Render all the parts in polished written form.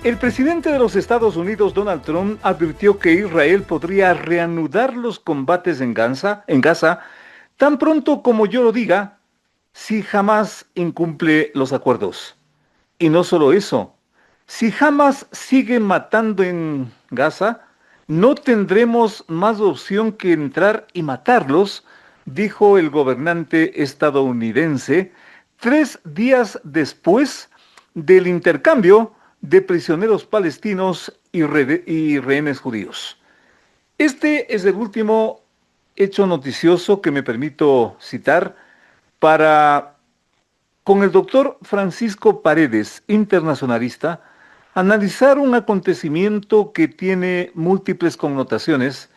El presidente de los Estados Unidos, Donald Trump, advirtió que Israel podría reanudar los combates en Gaza, tan pronto como yo lo diga, si Hamás incumple los acuerdos. Y no solo eso, si Hamás sigue matando en Gaza, no tendremos más opción que entrar y matarlos, dijo el gobernante estadounidense 3 días después del intercambio de prisioneros palestinos y rehenes judíos. Este es el último hecho noticioso que me permito citar para, con el doctor Francisco Paredes, internacionalista, analizar un acontecimiento que tiene múltiples connotaciones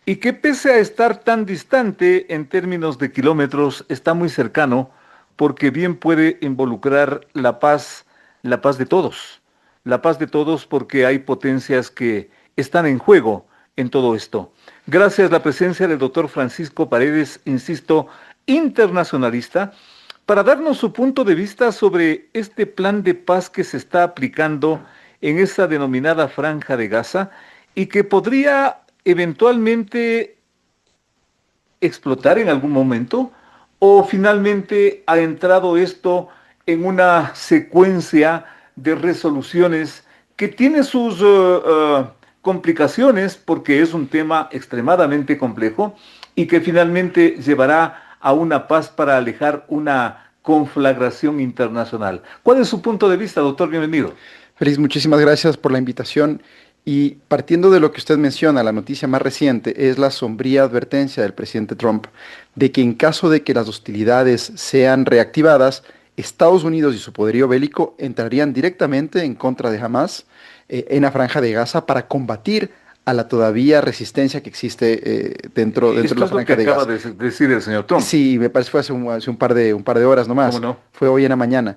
y que pese a estar tan distante en términos de kilómetros, está muy cercano porque bien puede involucrar la paz de todos porque hay potencias que están en juego en todo esto. Gracias a la presencia del doctor Francisco Paredes, insisto, internacionalista, para darnos su punto de vista sobre este plan de paz que se está aplicando en esa denominada Franja de Gaza y que podría eventualmente explotar en algún momento, o finalmente ha entrado esto en una secuencia de resoluciones que tiene sus complicaciones porque es un tema extremadamente complejo y que finalmente llevará a una paz para alejar una conflagración internacional. ¿Cuál es su punto de vista, doctor? Bienvenido. Félix, muchísimas gracias por la invitación. Y partiendo de lo que usted menciona, la noticia más reciente es la sombría advertencia del presidente Trump de que en caso de que las hostilidades sean reactivadas, Estados Unidos y su poderío bélico entrarían directamente en contra de Hamas en la Franja de Gaza para combatir a la todavía resistencia que existe dentro de Esto la es lo que Franja de acaba Gaza. de decir el señor Trump. Sí, me parece que fue hace un par de horas ¿Cómo nomás, no? fue hoy en la mañana.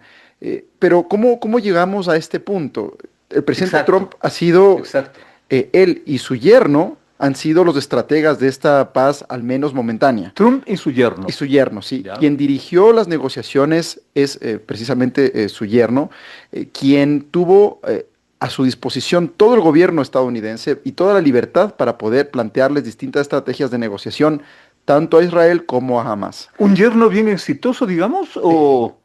Pero ¿cómo llegamos a este punto? El presidente Exacto, Trump ha sido, exacto. él y su yerno han sido los estrategas de esta paz, al menos momentánea. Trump y su Y yerno. su yerno, sí. ¿Ya? Quien dirigió las negociaciones es precisamente su yerno, quien tuvo a su disposición todo el gobierno estadounidense y toda la libertad para poder plantearles distintas estrategias de negociación, tanto a Israel como a Hamas. ¿Un yerno bien exitoso, digamos? Eh, ¿O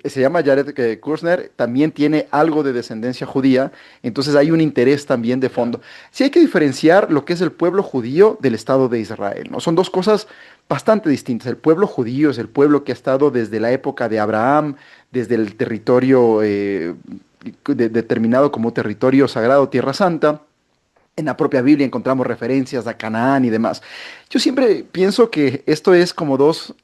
Se llama Jared Kushner, también tiene algo de descendencia judía, entonces hay un interés también de ya? fondo. Sí hay que diferenciar lo que es el pueblo judío del Estado de Israel, ¿no? Son dos cosas bastante distintas. El pueblo judío es el pueblo que ha estado desde la época de Abraham, desde el territorio determinado como territorio sagrado, Tierra Santa. En la propia Biblia encontramos referencias a Canaán y demás. Yo siempre pienso que esto es como dos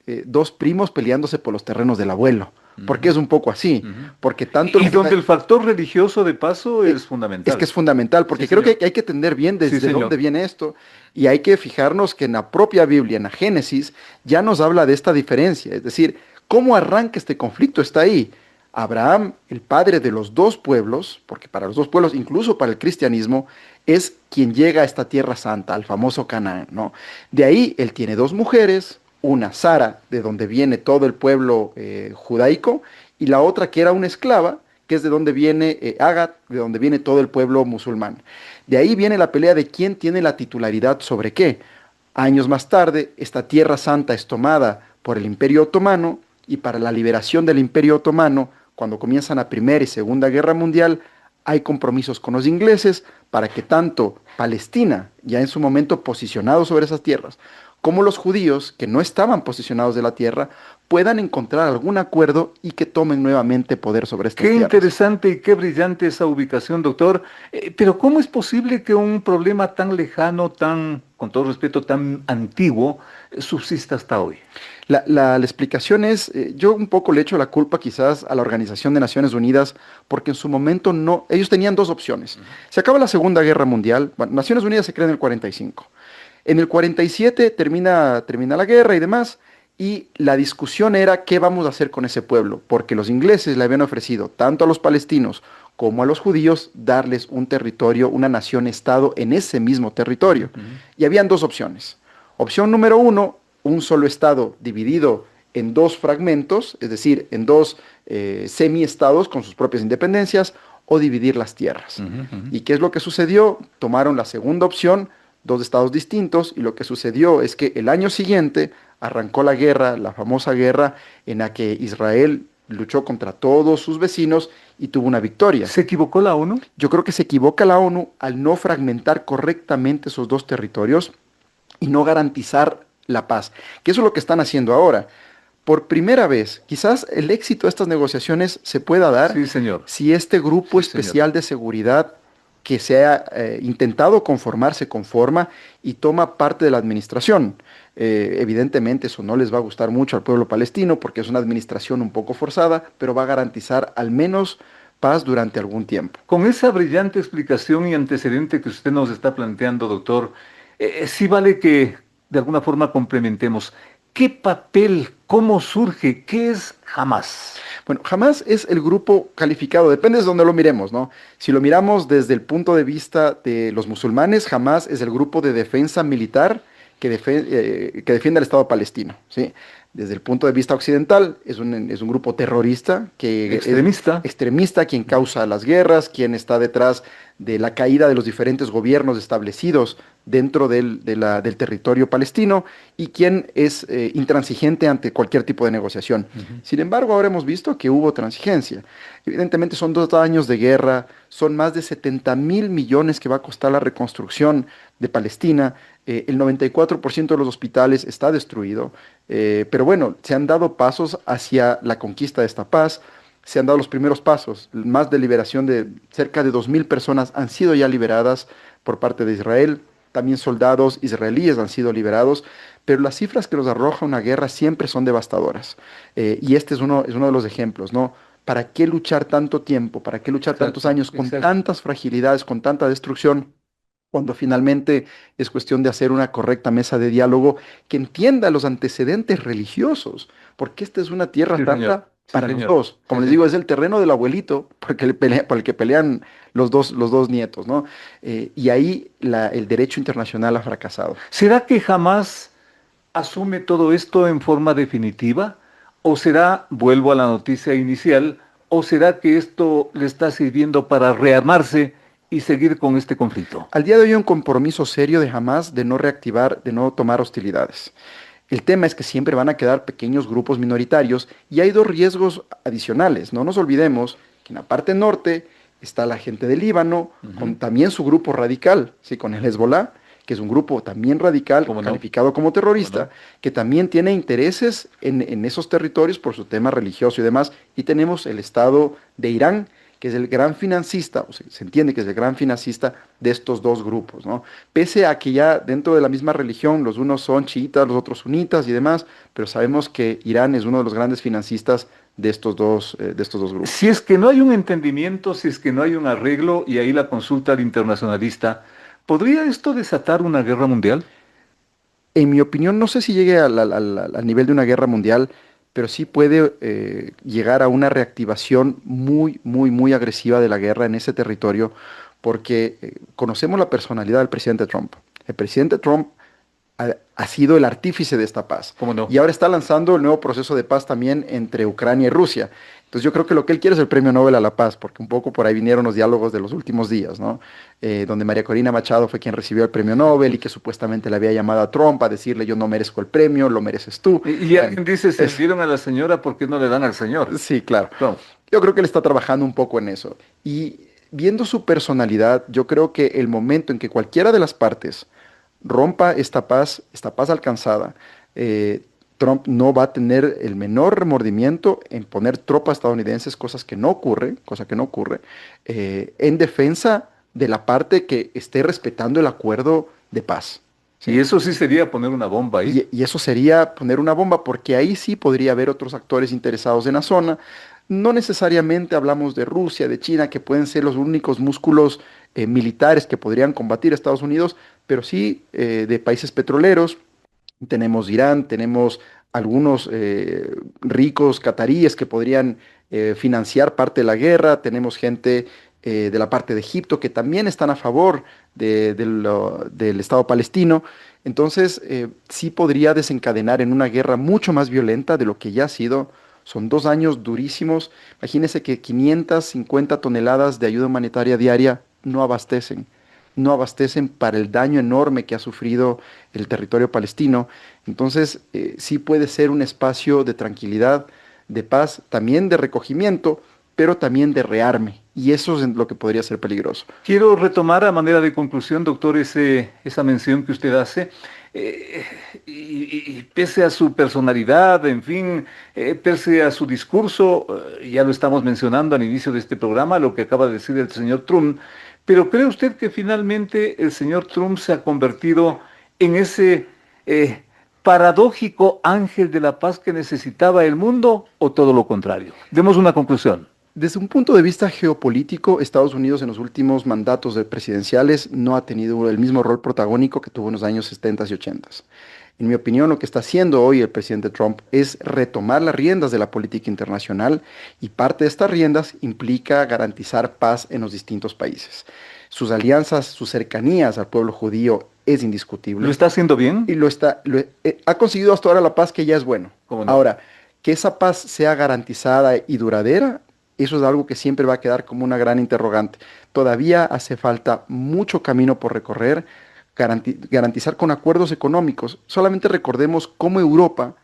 primos peleándose por los terrenos del abuelo, porque Ujú, es un poco así, ujú. porque tanto Y donde el factor religioso de paso es es que fundamental. es fundamental, Sí, porque creo que señor. hay que entender bien Sí, desde dónde señor. viene esto, y hay que fijarnos que en la propia Biblia, en la Génesis, ya nos habla de esta diferencia, es decir, cómo arranca este conflicto está ahí. Abraham, el padre de los dos pueblos, porque para los dos pueblos, incluso para el cristianismo, es quien llega a esta tierra santa, al famoso Canaán, ¿no? De ahí él tiene dos mujeres, una Sara, de donde viene todo el pueblo judaico, y la otra que era una esclava, que es de donde viene Agat, de donde viene todo el pueblo musulmán. De ahí viene la pelea de quién tiene la titularidad sobre qué. Años más tarde, esta tierra santa es tomada por el Imperio Otomano y para la liberación del Imperio Otomano, cuando comienzan la Primera y Segunda Guerra Mundial, hay compromisos con los ingleses para que tanto Palestina, ya en su momento posicionado sobre esas tierras, como los judíos, que no estaban posicionados de la tierra, puedan encontrar algún acuerdo y que tomen nuevamente poder sobre estas Qué tierras. interesante y qué brillante esa ubicación, doctor. Pero ¿cómo es posible que un problema tan lejano, tan, con todo respeto, tan antiguo, subsista hasta hoy? La explicación es, yo un poco le echo la culpa quizás a la Organización de Naciones Unidas, porque en su momento no, ellos tenían dos opciones. Se acaba la Segunda Guerra Mundial, bueno, Naciones Unidas se crea en el 45. En el 47 termina la guerra y demás, y la discusión era qué vamos a hacer con ese pueblo, porque los ingleses le habían ofrecido tanto a los palestinos como a los judíos darles un territorio, una nación-estado en ese mismo Ujú, territorio. ujú. Y habían dos opciones. Opción número uno, un solo estado dividido en dos fragmentos, es decir, en dos semi-estados con sus propias independencias. o dividir las tierras. Ujú, ujú. ¿Y qué es lo que sucedió? Tomaron la segunda opción, dos estados distintos, y lo que sucedió es que el año siguiente arrancó la guerra, la famosa guerra en la que Israel luchó contra todos sus vecinos y tuvo una victoria. ¿Se equivocó la ONU? Yo creo que se equivoca la ONU al no fragmentar correctamente esos dos territorios y no garantizar la paz, que eso es lo que están haciendo ahora. Por primera vez, quizás el éxito de estas negociaciones se pueda dar Sí, señor. si este grupo Sí, señor. especial de seguridad que se ha intentado conformar se conforma y toma parte de la administración. Evidentemente eso no les va a gustar mucho al pueblo palestino porque es una administración un poco forzada, pero va a garantizar al menos paz durante algún tiempo. Con esa brillante explicación y antecedente que usted nos está planteando, doctor, sí vale que de alguna forma complementemos. ¿Qué papel, cómo surge, qué es Hamas? Bueno, jamás es el grupo calificado, depende de donde lo miremos, ¿no? Si lo miramos desde el punto de vista de los musulmanes, jamás es el grupo de defensa militar que defiende al Estado palestino, ¿sí? Desde el punto de vista occidental, es un grupo terrorista que es Extremista. extremista, quien causa las guerras, quien está detrás de la caída de los diferentes gobiernos establecidos dentro del territorio palestino y quien es intransigente ante cualquier tipo de negociación. Ujú. Sin embargo, ahora hemos visto que hubo transigencia. Evidentemente son 2 años de guerra, son más de 70.000 millones que va a costar la reconstrucción de Palestina. El 94% de los hospitales está destruido, pero bueno, se han dado pasos hacia la conquista de esta paz, se han dado los primeros pasos, más de liberación de cerca de 2.000 personas han sido ya liberadas por parte de Israel, también soldados israelíes han sido liberados, pero las cifras que nos arroja una guerra siempre son devastadoras. Y este es uno de los ejemplos, ¿no? ¿Para qué luchar tanto tiempo? ¿Para qué luchar tantos Exacto, años con exacto. tantas fragilidades, con tanta destrucción? Cuando finalmente es cuestión de hacer una correcta mesa de diálogo que entienda los antecedentes religiosos, porque esta es una tierra Sí, señor. santa Sí, para los señor. dos. Sí, Como les digo, señor. es el terreno del abuelito por el que pelean los dos nietos, ¿no? Y ahí el derecho internacional ha fracasado. ¿Será que jamás asume todo esto en forma definitiva? ¿O será, vuelvo a la noticia inicial, o será que esto le está sirviendo para rearmarse y seguir con este conflicto? Al día de hoy hay un compromiso serio de Hamas de no reactivar, de no tomar hostilidades. El tema es que siempre van a quedar pequeños grupos minoritarios y hay dos riesgos adicionales. No nos olvidemos que en la parte norte está la gente de Líbano, Ujú. con también su grupo radical, ¿sí? Con el Hezbollah, que es un grupo también radical, ¿Cómo no? calificado como ¿Cómo terrorista, no? que también tiene intereses en esos territorios por su tema religioso y demás. Y tenemos el Estado de Irán, que es el gran financista, o sea, se entiende que es el gran financista de estos dos grupos, ¿no? Pese a que ya dentro de la misma religión, los unos son chiitas, los otros sunitas y demás, pero sabemos que Irán es uno de los grandes financistas de estos dos Si grupos. es que no hay un entendimiento, si es que no hay un arreglo, y ahí la consulta al internacionalista, ¿podría esto desatar una guerra mundial? En mi opinión, no sé si llegue al nivel de una guerra mundial, pero sí puede llegar a una reactivación muy, muy, muy agresiva de la guerra en ese territorio, porque conocemos la personalidad del presidente Trump. El presidente Trump ha sido el artífice de esta paz. ¿Cómo no? Y ahora está lanzando el nuevo proceso de paz también entre Ucrania y Rusia. Entonces yo creo que lo que él quiere es el premio Nobel a la paz, porque un poco por ahí vinieron los diálogos de los últimos días, ¿no? Donde María Corina Machado fue quien recibió el premio Nobel y que supuestamente le había llamado a Trump a decirle yo no merezco el premio, lo mereces tú. Y Bueno, alguien dice, se le es, dieron a la señora, ¿por qué no le dan al señor? sí, claro. No. Yo creo que él está trabajando un poco en eso. Y viendo su personalidad, yo creo que el momento en que cualquiera de las partes rompa esta paz alcanzada, Trump no va a tener el menor remordimiento en poner tropas estadounidenses, cosa que no ocurre, en defensa de la parte que esté respetando el acuerdo de paz. Y ¿Sí? eso sí sería poner una bomba ahí. Y eso sería poner una bomba, porque ahí sí podría haber otros actores interesados en la zona. No necesariamente hablamos de Rusia, de China, que pueden ser los únicos músculos militares que podrían combatir a Estados Unidos, pero sí de países petroleros. Tenemos Irán, tenemos algunos ricos cataríes que podrían financiar parte de la guerra, tenemos gente de la parte de Egipto que también están a favor del Estado palestino. Entonces, sí podría desencadenar en una guerra mucho más violenta de lo que ya ha sido Son 2 años durísimos. Imagínense que 550 toneladas de ayuda humanitaria diaria no abastecen para el daño enorme que ha sufrido el territorio palestino. Entonces, sí puede ser un espacio de tranquilidad, de paz, también de recogimiento, pero también de rearme. Y eso es lo que podría ser peligroso. Quiero retomar a manera de conclusión, doctor, esa mención que usted hace. eh, y pese a su personalidad, en fin, pese a su discurso, ya lo estamos mencionando al inicio de este programa, lo que acaba de decir el señor Trump, pero ¿cree usted que finalmente el señor Trump se ha convertido en ese eh, paradójico ángel de la paz que necesitaba el mundo o todo lo contrario? Demos una conclusión. Desde un punto de vista geopolítico, Estados Unidos en los últimos mandatos presidenciales no ha tenido el mismo rol protagónico que tuvo en los años 70 y 80. En mi opinión, lo que está haciendo hoy el presidente Trump es retomar las riendas de la política internacional y parte de estas riendas implica garantizar paz en los distintos países. Sus alianzas, sus cercanías al pueblo judío es ¿Lo indiscutible está haciendo bien? y ha conseguido hasta ahora la paz que ya es bueno. ¿Cómo no? Ahora, que esa paz sea garantizada y duradera, eso es algo que siempre va a quedar como una gran interrogante. Todavía hace falta mucho camino por recorrer, garantizar con acuerdos económicos. Solamente recordemos cómo Europa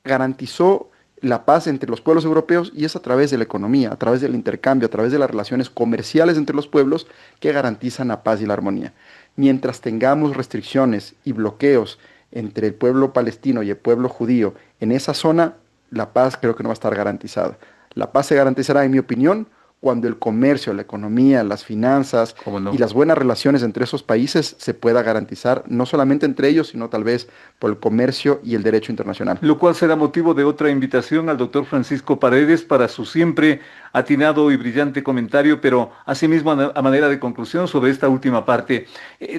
garantizó la paz entre los pueblos europeos y es a través de la economía, a través del intercambio, a través de las relaciones comerciales entre los pueblos que garantizan la paz y la armonía. Mientras tengamos restricciones y bloqueos entre el pueblo palestino y el pueblo judío en esa zona, la paz creo que no va a estar garantizada. La paz se garantizará, en mi opinión, cuando el comercio, la economía, las finanzas ¿Cómo y no? las buenas relaciones entre esos países se pueda garantizar, no solamente entre ellos, sino tal vez por el comercio y el derecho internacional. Lo cual será motivo de otra invitación al doctor Francisco Paredes para su siempre atinado y brillante comentario, pero asimismo a manera de conclusión sobre esta última parte.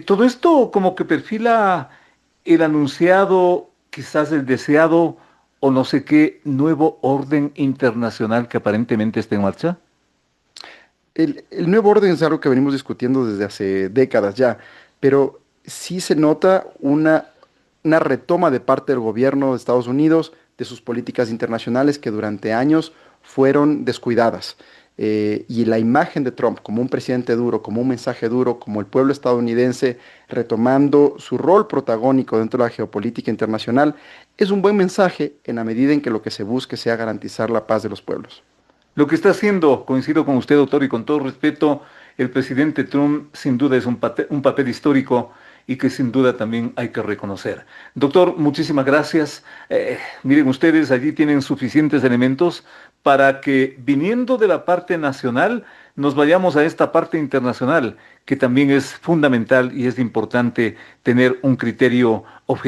Todo esto como que perfila el anunciado, quizás el deseado o no sé qué nuevo orden internacional que aparentemente está en marcha. El nuevo orden es algo que venimos discutiendo desde hace décadas ya, pero sí se nota una retoma de parte del gobierno de Estados Unidos de sus políticas internacionales que durante años fueron descuidadas. Y la imagen de Trump como un presidente duro, como un mensaje duro, como el pueblo estadounidense retomando su rol protagónico dentro de la geopolítica internacional, es un buen mensaje en la medida en que lo que se busque sea garantizar la paz de los pueblos. Lo que está haciendo, coincido con usted, doctor, y con todo respeto, el presidente Trump sin duda es un papel histórico y que sin duda también hay que reconocer. Doctor, muchísimas gracias. Miren ustedes, allí tienen suficientes elementos para que viniendo de la parte nacional nos vayamos a esta parte internacional, que también es fundamental y es importante tener un criterio objetivo.